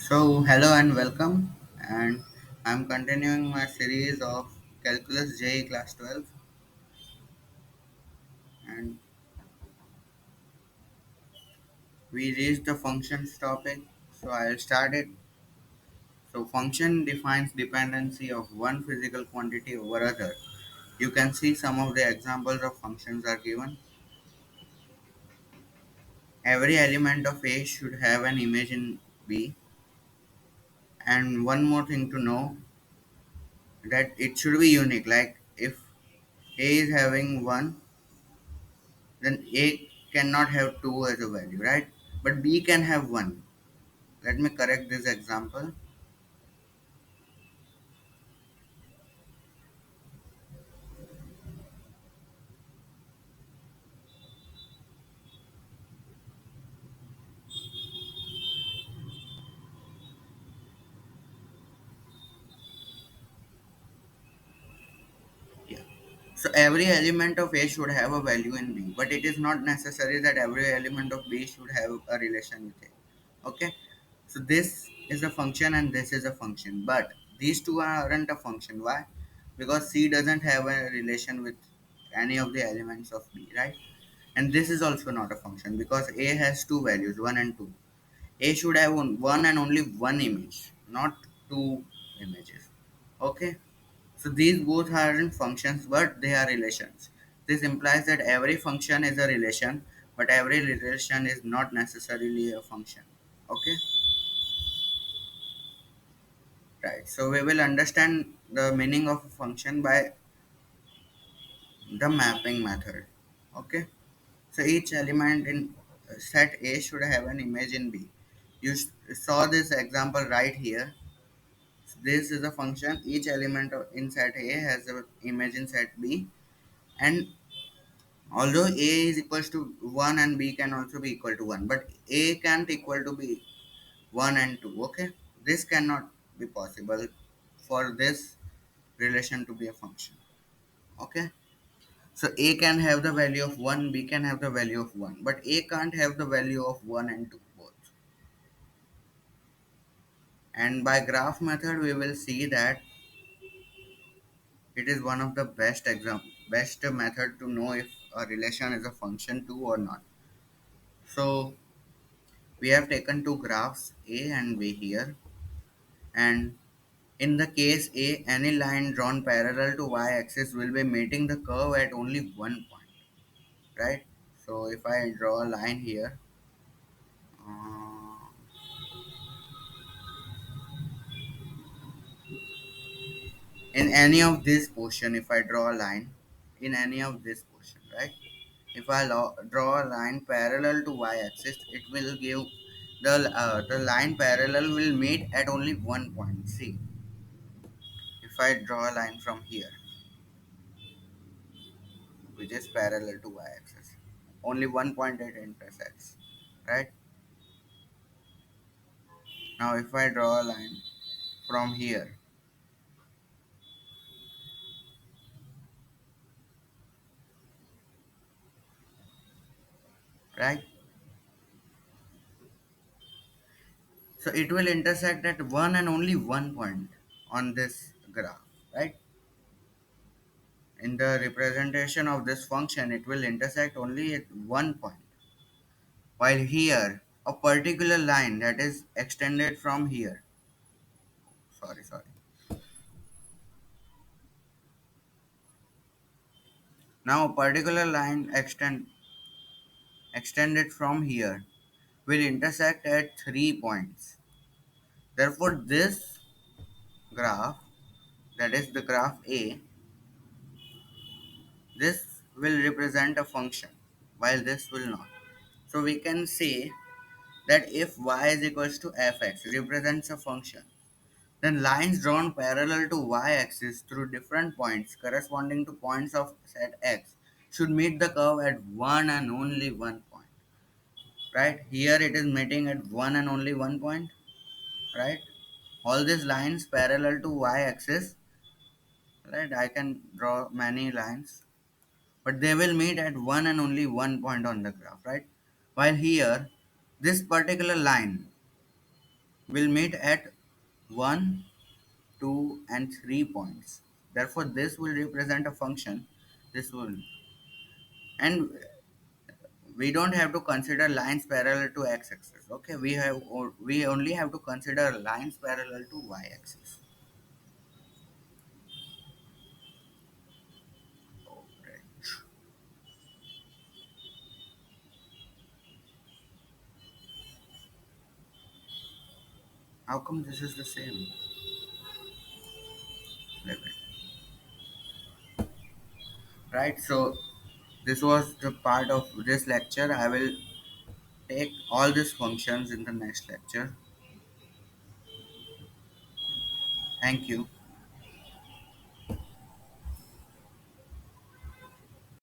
So, hello and welcome. And I'm continuing my series of Calculus JEE Class 12. And we reached the functions topic. So, I'll start it. So, function defines dependency of one physical quantity over other. You can see some of the examples of functions are given. Every element of A should have an image in B. And one more thing to know that it should be unique. Like if A is having 1, then A cannot have 2 as a value, right? But B can have 1. Let me correct this example. Yeah. So every element of A should have a value in B, but it is not necessary that every element of B should have a relation with A. Okay? So this is a function and this is a function, but these two aren't a function. Why? Because C doesn't have a relation with any of the elements of B, right? And this is also not a function because A has two values, 1 and 2. A should have one and only one image, not two images. Okay, so these both aren't functions, but they are relations. This implies that every function is a relation, but every relation is not necessarily a function. Okay, right. So we will understand the meaning of a function by the mapping method. Okay, so each element in set A should have an image in B. You saw this example right here. This is a function. Each element in set A has an image in set B, and although A is equals to 1 and B can also be equal to 1, but A can't equal to be 1 and 2. Okay, this cannot be possible for this relation to be a function. Okay, so A can have the value of 1, B can have the value of 1, but A can't have the value of 1 and 2 both. And by graph method, we will see that it is one of the best method to know if a relation is a function too or not. So we have taken two graphs A and B here, and in the case A, any line drawn parallel to y-axis will be meeting the curve at only one point, right? So if I draw a line here, uh, in any of this portion, if I draw a line in any of this portion, right? If I draw a line parallel to y-axis, it will give the line parallel will meet at only one point. See, if I draw a line from here, which is parallel to y-axis, only one point it intersects, right? Now, if I draw a line from here, right? So it will intersect at one and only one point on this graph, right? In the representation of this function, it will intersect only at one point. While here, a particular line that is extended from here, sorry. Now, a particular line extended from here will intersect at 3 points. Therefore, this graph, that is the graph A, this will represent a function, while this will not. So we can say that if y is equals to fx represents a function, then lines drawn parallel to y-axis through different points corresponding to points of set x should meet the curve at one and only one point. Right? Here it is meeting at one and only one point. Right? All these lines parallel to y-axis. Right? I can draw many lines, but they will meet at one and only one point on the graph. Right? While here, this particular line will meet at 1, 2, and 3 points. Therefore, this will represent a function. This will, and we don't have to consider lines parallel to x-axis. Okay, we only have to consider lines parallel to y-axis. Alright. How come this is the same level? Right. So this was the part of this lecture. I will take all these functions in the next lecture. Thank you.